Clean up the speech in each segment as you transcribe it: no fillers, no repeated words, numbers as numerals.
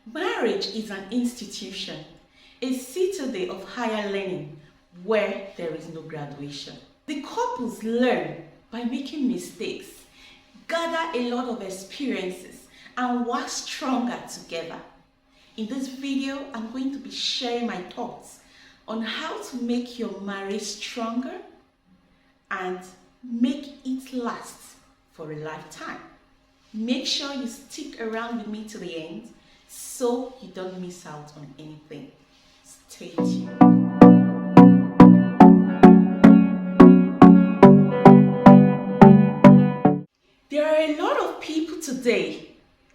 Marriage is an institution, a citadel of higher learning where there is no graduation. The couples learn by making mistakes, gather a lot of experiences, and work stronger together. In this video, I'm going to be sharing my thoughts on how to make your marriage stronger and make it last for a lifetime. Make sure you stick around with me to the end so you don't miss out on anything. Stay tuned. There are a lot of people today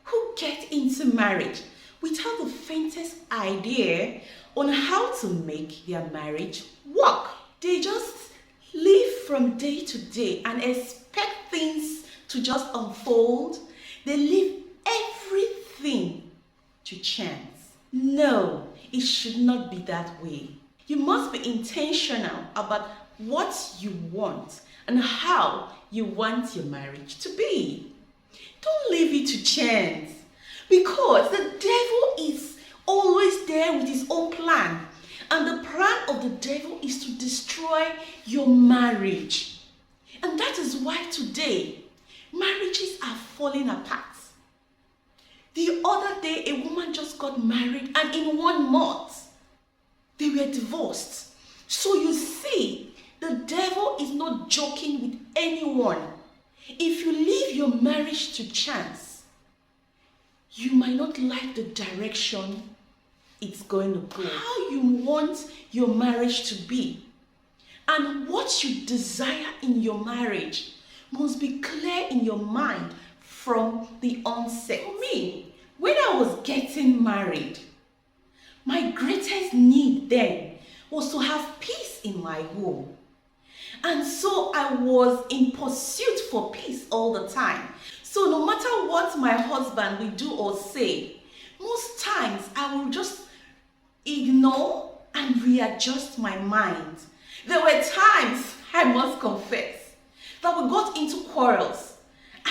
who get into marriage without the faintest idea on how to make their marriage work. They just live from day to day and expect things to just unfold. They leave everything to chance. No, it should not be that way. You must be intentional about what you want and how you want your marriage to be. Don't leave it to chance, because the devil is always there with his own plan, and the plan of the devil is to destroy your marriage. And that is why today marriages are falling apart. The other day, a woman just got married, and in 1 month, they were divorced. So you see, the devil is not joking with anyone. If you leave your marriage to chance, you might not like the direction it's going to go. How you want your marriage to be and what you desire in your marriage must be clear in your mind from the onset. For me, when I was getting married, my greatest need then was to have peace in my home. And so I was in pursuit for peace all the time. So no matter what my husband will do or say, most times I will just ignore and readjust my mind. There were times, I must confess, that we got into quarrels,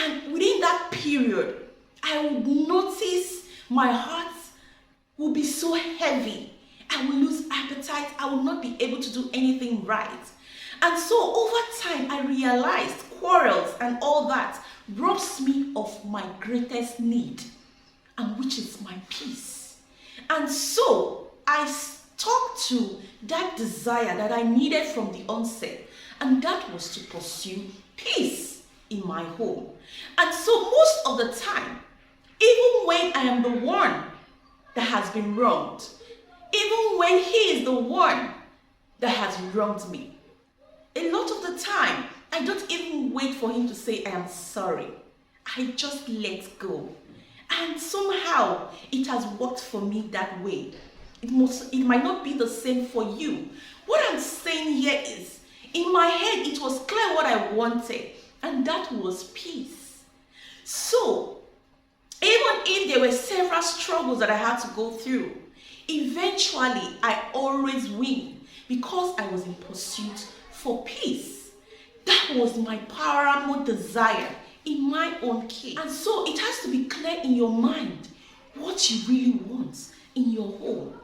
and within that period I would notice my heart will be so heavy. I will lose appetite. I will not be able to do anything right. And so over time I realized quarrels and all that robs me of my greatest need, and which is my peace. And so I stuck to that desire that I needed from the onset, and that was to pursue peace in my home. And so most of the time, even when I am the one that has been wronged, even when he is the one that has wronged me, a lot of the time, I don't even wait for him to say I am sorry. I just let go. And somehow, it has worked for me that way. It might not be the same for you. What I'm saying here is, in my head, it was clear what I wanted, and that was peace. So, even if there were several struggles that I had to go through, eventually I always win because I was in pursuit for peace. That was my paramount desire in my own case. And so it has to be clear in your mind what you really want in your home,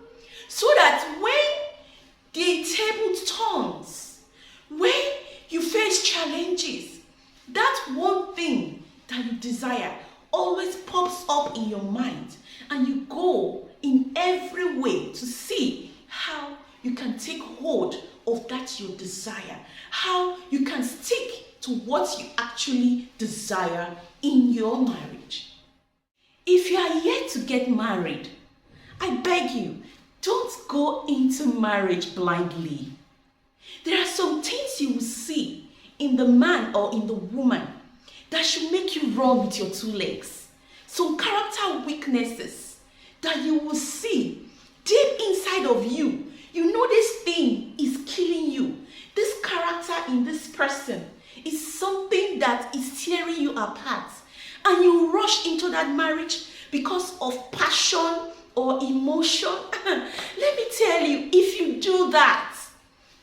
so that when the table turns, when you face challenges, that one thing that you desire always pops up in your mind, and you go in every way to see how you can take hold of that your desire, how you can stick to what you actually desire in your marriage. If you are yet to get married, I beg you, don't go into marriage blindly. There are some things you will see in the man or in the woman that should make you run with your 2 legs. Some character weaknesses that you will see deep inside of you. You know this thing is killing you. This character in this person is something that is tearing you apart. And you rush into that marriage because of passion or emotion. Let me tell you, if you do that,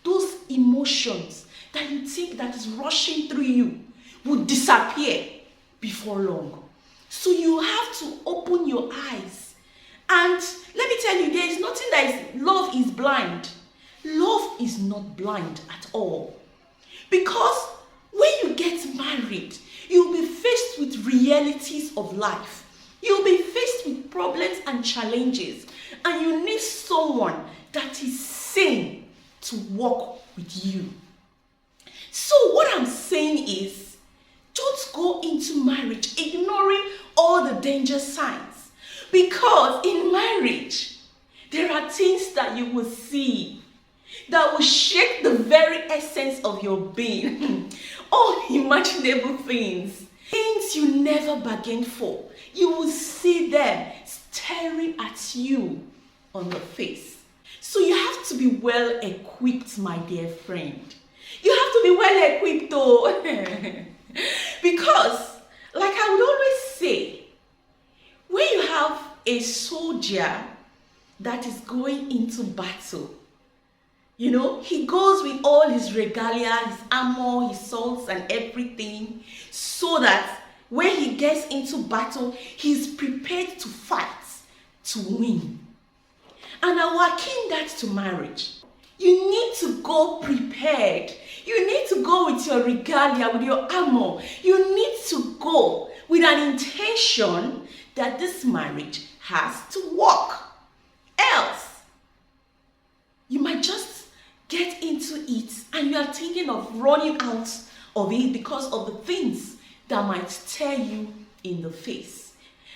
those emotions that you think that is rushing through you will disappear before long. So you have to open your eyes and love is blind. Love is not blind at all. Because when you get married, you'll be faced with realities of life. You'll be faced with problems and challenges. And you need someone that is sane to walk with you. So what I'm saying is, don't go into marriage ignoring all the danger signs. Because in marriage, there are things that you will see that will shake the very essence of your being. Unimaginable things. Things you never bargained for. You will see them staring at you on the face. So you have to be well equipped, my dear friend. You have to be well equipped though. Because, like I would always say, when you have a soldier that is going into battle, you know, he goes with all his regalia, his armor, his swords and everything, so that when he gets into battle, he's prepared to fight, to win. And I akin that to marriage. You need to go prepared. You need to go with your regalia, with your armor. You need to go with an intention that this marriage has to work. Else, you might just get into it and you are thinking of running out of it because of the things that might stare you in the face.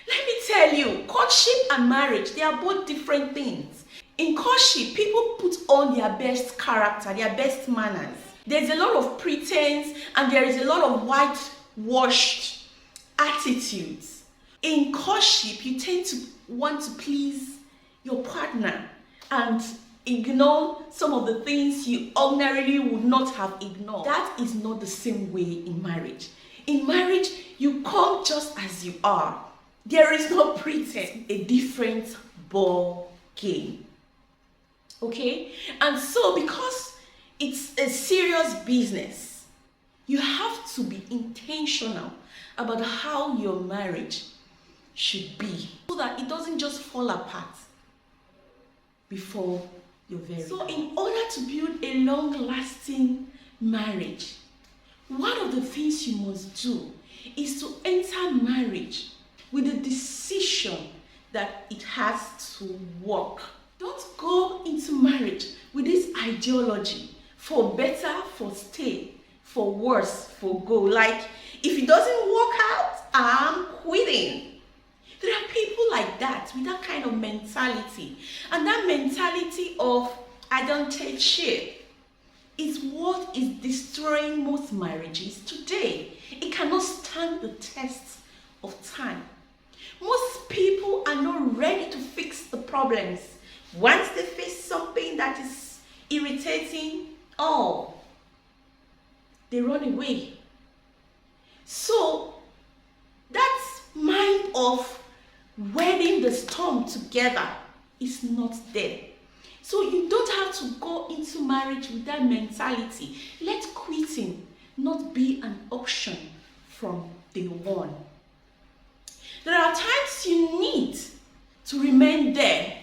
Let me tell you, courtship and marriage, they are both different things. In courtship, people put on their best character, their best manners. There's a lot of pretense and there is a lot of whitewashed attitudes. In courtship, you tend to want to please your partner and ignore some of the things you ordinarily would not have ignored. That is not the same way in marriage. In marriage, you come just as you are. There is no pretense. A different ball game. Okay? And so because it's a serious business, you have to be intentional about how your marriage should be so that it doesn't just fall apart before you're very. So in order to build a long-lasting marriage, one of the things you must do is to enter marriage with the decision that it has to work. Don't go into marriage with this ideology for better, for stay, for worse, for go. Like, if it doesn't work out, I'm quitting. There are people like that, with that kind of mentality. And that mentality of I don't take shit is what is destroying most marriages today. It cannot stand the test of time. Most people are not ready to fix the problems. Once they face something that is irritating, they run away. So that mind of weathering the storm together is not there. So you don't have to go into marriage with that mentality. Let quitting not be an option from day one. There are times you need to remain there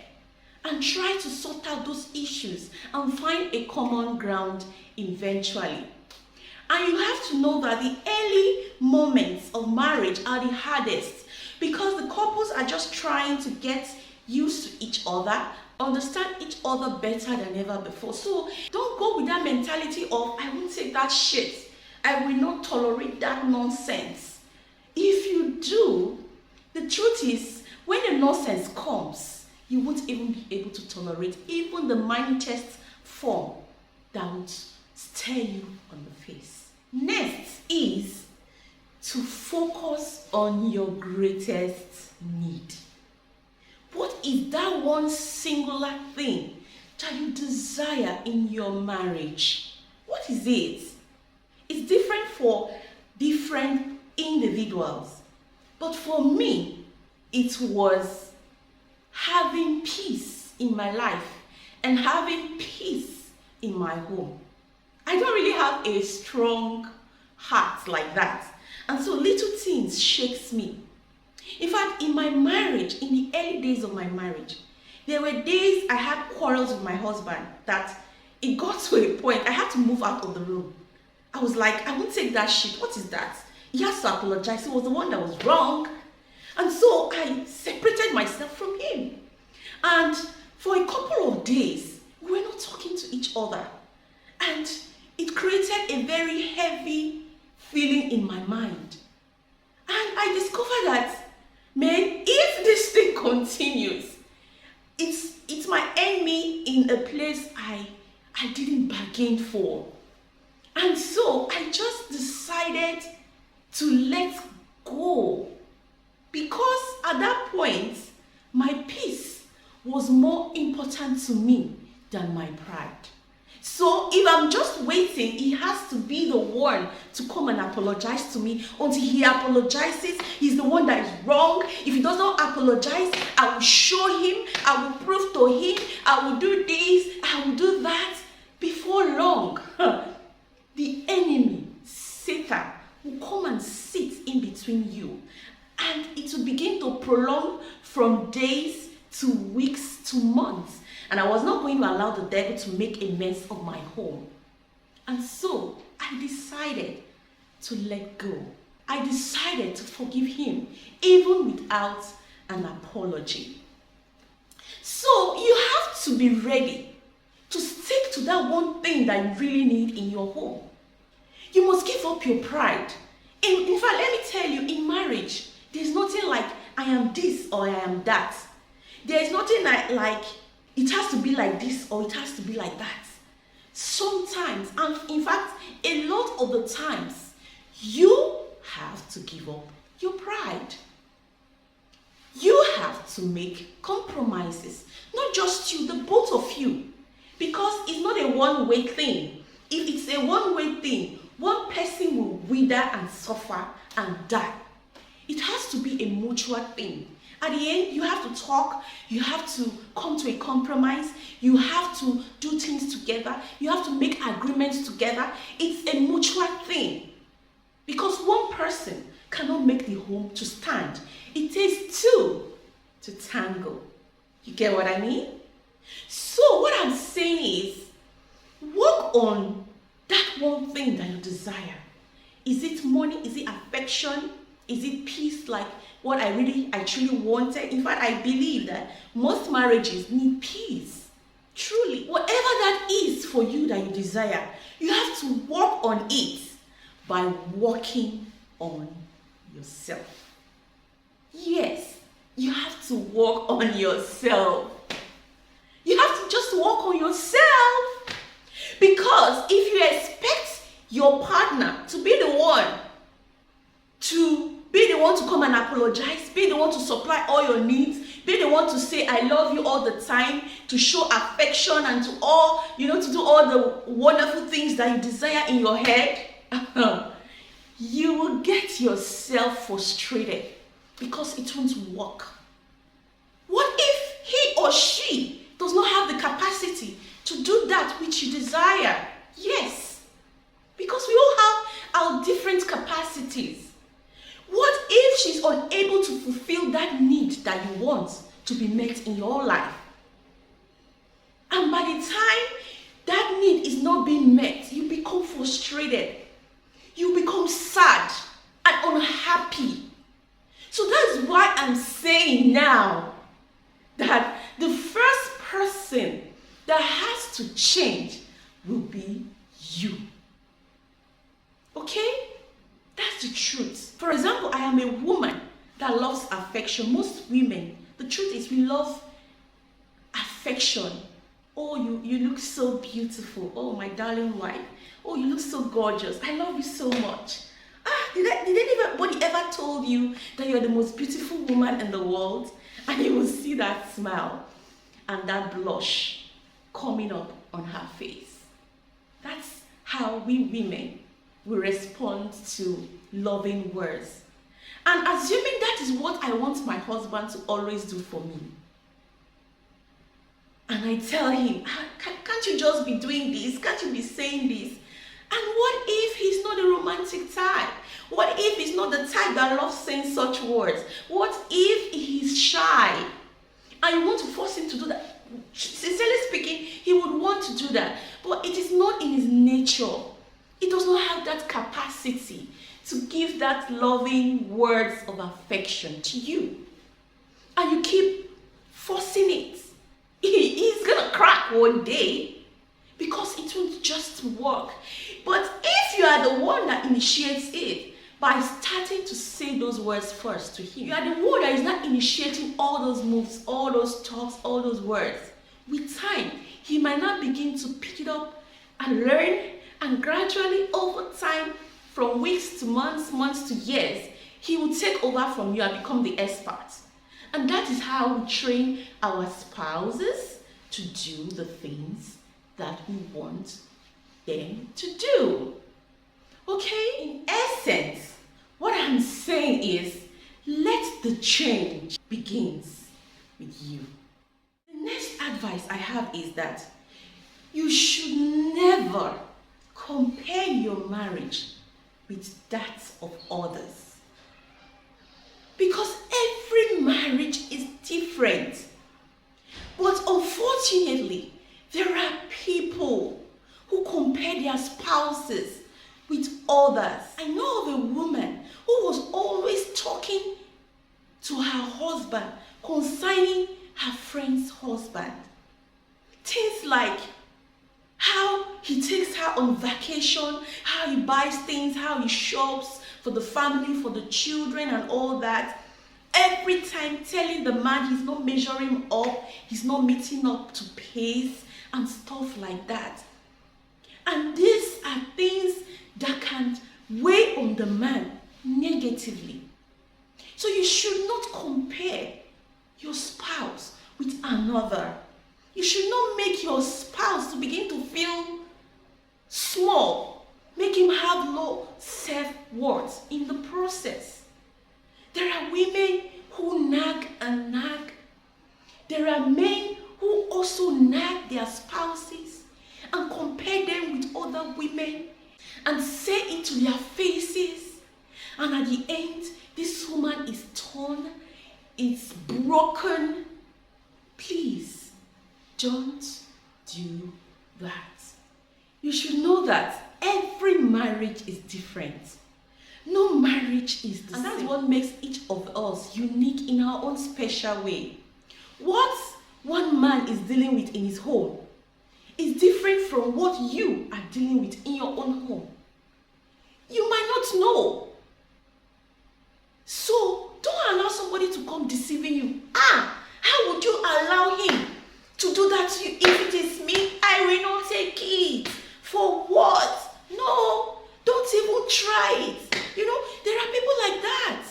and try to sort out those issues and find a common ground eventually. And you have to know that the early moments of marriage are the hardest because the couples are just trying to get used to each other, understand each other better than ever before. So don't go with that mentality of, I won't take that shit. I will not tolerate that nonsense. If you do, the truth is, when the nonsense comes, you won't even be able to tolerate even the minutest form that would stare you on the face. Next is to focus on your greatest need. What is that one singular thing that you desire in your marriage? What is it? It's different for different individuals. But for me, it was having peace in my life and having peace in my home. I don't really have a strong heart like that. And so little things shakes me. In fact, in my marriage, in the early days of my marriage, There were days I had quarrels with my husband that it got to a point I had to move out of the room. I was like, I won't take that shit. What is that? He has to apologize. He was the one that was wrong. And so I separated myself from him. And for a couple of days, we were not talking to each other. And it created a very heavy feeling in my mind. And I discovered that, man, if this thing continues, it's my enemy in a place I didn't bargain for. And so I just decided to let go. Because at that point, my peace was more important to me than my pride. So if I'm just waiting, he has to be the one to come and apologize to me. Until he apologizes, he's the one that is wrong. If he does not apologize, I will show him, I will prove to him, I will do this, I will do that. Before long, the enemy, Satan, will come and sit in between you. And it will begin to prolong from days to weeks to months. And I was not going to allow the devil to make a mess of my home. And so I decided to let go. I decided to forgive him, even without an apology. So you have to be ready to stick to that one thing that you really need in your home. You must give up your pride. In fact, let me tell you, in marriage, there's nothing like I am this or I am that. There's nothing like it has to be like this or it has to be like that. Sometimes, and in fact, a lot of the times, you have to give up your pride. You have to make compromises. Not just you, the both of you. Because it's not a one-way thing. If it's a one-way thing, one person will wither and suffer and die. It has to be a mutual thing. At the end, you have to talk, you have to come to a compromise, you have to do things together, you have to make agreements together. It's a mutual thing. Because one person cannot make the home to stand. It takes two to tango. You get what I mean? So what I'm saying is, work on that one thing that you desire. Is it money? Is it affection? Is it peace, like what I truly wanted? In fact, I believe that most marriages need peace. Truly. Whatever that is for you that you desire, you have to work on it by working on yourself. Yes, you have to work on yourself. You have to just work on yourself. Because if you expect your partner to be the one to come and apologize, be the one to supply all your needs, be the one to say I love you all the time, to show affection and to all, to do all the wonderful things that you desire in your head, you will get yourself frustrated because it won't work. What if he or she does not have the capacity to do that which you desire? Yes, because we all have our different capacities. What if she's unable to fulfill that need that you want to be met in your life? And by the time that need is not being met, you become frustrated. You become sad and unhappy. So that's why I'm saying now that the first person that has to change will be you. Okay? That's the truth. For example, I am a woman that loves affection. Most women, the truth is we love affection. Oh, you look so beautiful. Oh, my darling wife. Oh, you look so gorgeous. I love you so much. Did anybody ever told you that you're the most beautiful woman in the world? And you will see that smile and that blush coming up on her face. That's how we women will respond to loving words. And assuming that is what I want my husband to always do for me. And I tell him, can't you just be doing this? Can't you be saying this? And what if he's not a romantic type? What if he's not the type that loves saying such words? What if he's shy? and you want to force him to do that. Sincerely speaking, he would want to do that, but it is not in his nature. He does not have that capacity to give that loving words of affection to you. And you keep forcing it. He's gonna crack one day because it won't just work. But if you are the one that initiates it by starting to say those words first to him, you are the one that is not initiating all those moves, all those talks, all those words. With time, he might not begin to pick it up and learn, and gradually over time, from weeks to months, months to years, he will take over from you and become the expert. And that is how we train our spouses to do the things that we want them to do. Okay? In essence, what I'm saying is, let the change begins with you. The next advice I have is that you should never compare your marriage with that of others. Because every marriage is different. But unfortunately, there are people who compare their spouses with others. I know of a woman who was always talking to her husband concerning her friend's husband. Things like how he takes her on vacation, how he buys things, how he shops for the family, for the children and all that. Every time telling the man he's not measuring up, he's not meeting up to pace and stuff like that. And these are things that can weigh on the man negatively. So you should not compare your spouse with another. You should not make your spouse to begin to feel small, make him have low self-worth in the process. There are women who nag and nag. There are men who also nag their spouses and compare them with other women and say it to their faces. And at the end, this woman is torn, it's broken. Please, don't do that. You should know that every marriage is different. No marriage is the same. And that's what makes each of us unique in our own special way. What one man is dealing with in his home is different from what you are dealing with in your own home. You might not know. So don't allow somebody to come deceiving you. How would you allow him to do that to you? If it is me, I will not take it. For what? No, don't even try it. You know, there are people like that.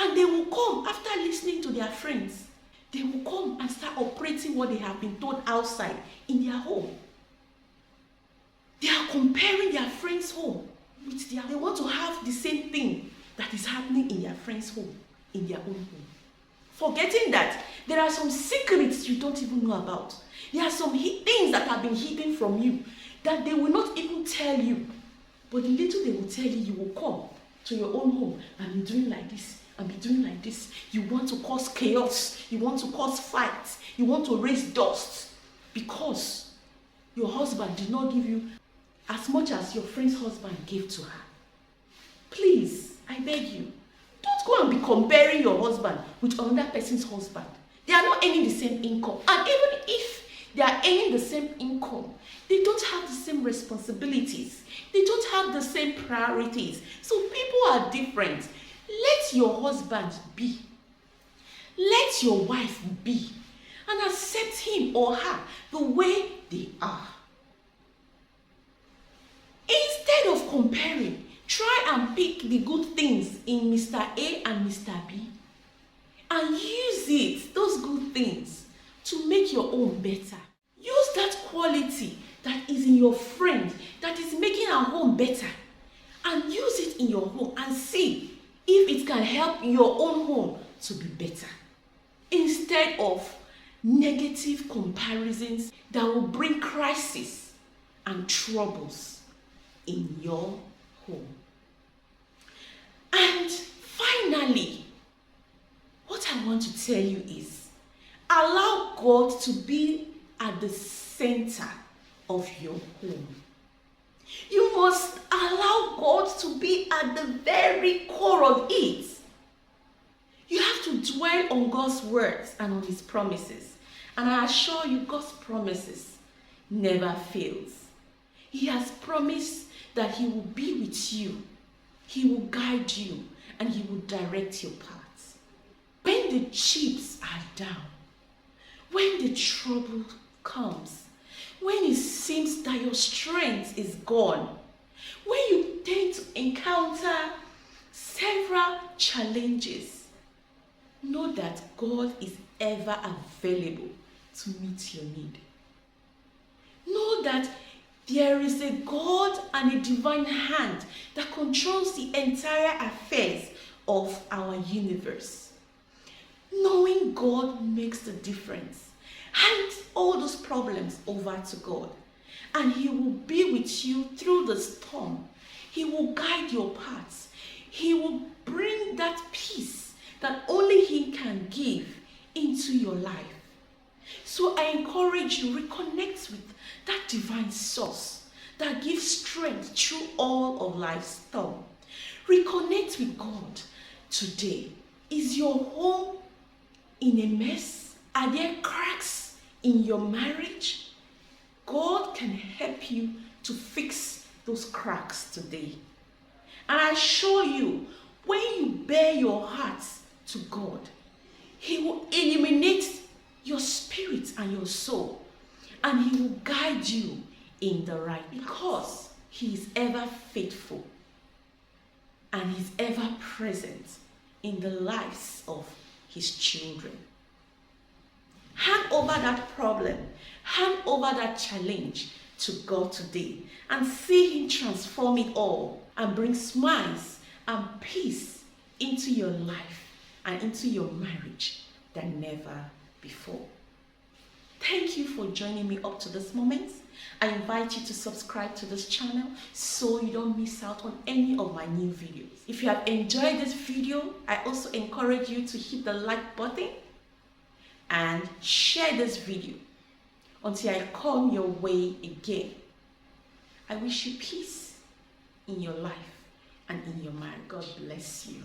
And they will come after listening to their friends. They will come and start operating what they have been told outside in their home. They are comparing their friend's home with their. They want to have the same thing that is happening in their friend's home, in their own home. Forgetting that there are some secrets you don't even know about. There are some things that have been hidden from you that they will not even tell you. But the little they will tell you, you will come to your own home and be doing like this and be doing like this. You want to cause chaos. You want to cause fights. You want to raise dust because your husband did not give you as much as your friend's husband gave to her. Please, I beg you, don't go and be comparing your husband with another person's husband. They are not earning the same income. And even if they are earning the same income, they don't have the same responsibilities. They don't have the same priorities. So people are different. Let your husband be. Let your wife be. And accept him or her the way they are. Instead of comparing, try and pick the good things in Mr. A and Mr. B and use it, those good things, to make your own better. Use that quality that is in your friend, that is making our home better, and use it in your home and see if it can help your own home to be better. Instead of negative comparisons that will bring crisis and troubles in your home. And finally, what I want to tell you is, Allow God to be at the center of your home. You must allow God to be at the very core of it. You have to dwell on God's words and on His promises. And I assure you, God's promises never fails. He has promised that He will be with you. He will guide you and He will direct your paths. When the chips are down, when the trouble comes, when it seems that your strength is gone, when you tend to encounter several challenges, know that God is ever available to meet your need. Know that there is a God and a divine hand that controls the entire affairs of our universe. Knowing God makes the difference. Hand all those problems over to God, and He will be with you through the storm. He will guide your paths. He will bring that peace that only He can give into your life. So I encourage you, reconnect with that divine source that gives strength through all of life's storm. Reconnect with God today. Is your home in a mess? Are there cracks in your marriage? God can help you to fix those cracks today. And I assure you, when you bare your heart to God, He will illuminate your spirit and your soul, and He will guide you in the right, because He is ever faithful and He's ever present in the lives of His children. Hand over that problem, hand over that challenge to God today, and see Him transform it all and bring smiles and peace into your life and into your marriage than never before. Thank you for joining me up to this moment. I invite you to subscribe to this channel so you don't miss out on any of my new videos. If you have enjoyed this video, I also encourage you to hit the like button and share this video until I come your way again. I wish you peace in your life and in your mind. God bless you.